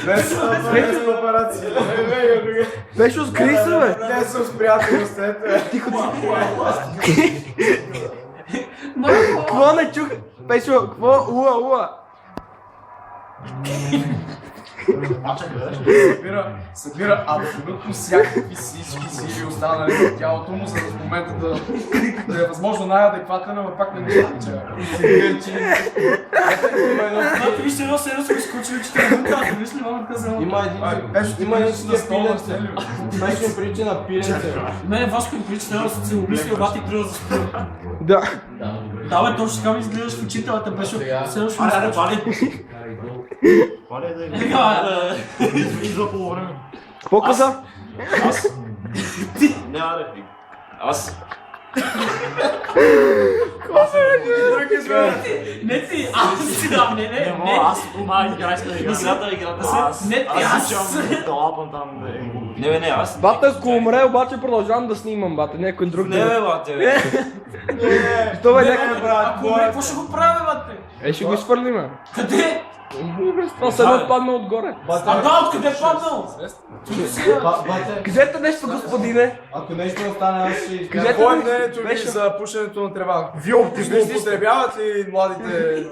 Без папараци. Пешо, скри се, бе! Не съм с приятел след. Тихо, какво не чух? Пешо, какво? Уа. Събира абсолютно всякакви всички сили останали в тялото му, за да в момента да е възможно най-адекватен, но пак не го получава. Вижте, едно седно сме изкочили, че трябва да кажа, виж ли мама казала? Има нещо на стола, Беше прилича на пиленце. Не, Васко им прилича, трябва да се обмисли, обаче и трябва да се спира. Да. Да, бе, точно така ми изглеждаш в очителата, беше седно ще ми изкочи. Вали да Идва по време. Какво каза? Аз? Не, аре. Аз? Не ти, аз си дам, не. Аз играй с играта. Не ти, аз. Да лапам там. Не, аз. Бата, ако умре, обаче продължавам да снимам, бата, някой друг Не, бе, бате, бе. Що бе, някой брат? Ако не, какво ще го правим, бате? Ще го изхвърлиме. Къде? Това се едно падна отгоре. А да, откъде е паднал? Кажете нещо, господине. Ако нещо остане, аз ще изкажа. Кажете Какво е нещо. мнението ви Беше. за пушенето на трева? Вие злоупотребяват ли младите?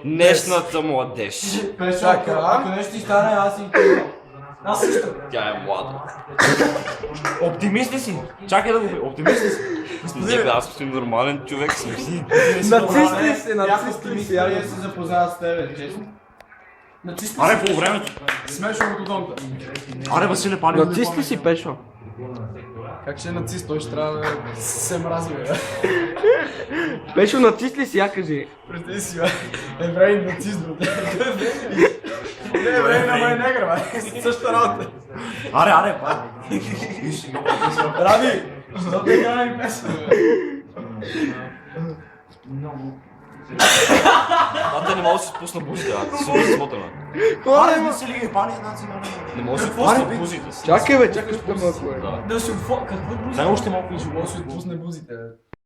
Днешната младеж. Пешо, Така. ако нещо ти стане, аз си изкажа. Аз също. Тя е млада. Оптимист ли си? Чакай да го... Оптимист ли си? Не, бе, аз съм нормален човек, смисли. Нацист ли си, Бях нацист ли оптимист, си? я се запознава с тебе, честно. Аре, по времето. Смешно от донта. Аре, Василе, пали. Нацист ли си, Пешо? Как ще е нацист? Той ще трябва да се мрази, бе. Пешо, нацист ли си, я кажи. Представи си, бе. Еврей нацист, бе. Не, еврей на май негра, бе. Същата работа. Аре, пали. Ради! Защо те играе песен, бе? Бате, не мога да си спусна бузите, а ти си го смотана. Аре, ма. си ли ги пали една си не мога да си спусна бузите. Чакай, бе, чакай, ще малко, бе. Да си какво? Какво е Дай още малко и Може да си отпусне бузите, бе.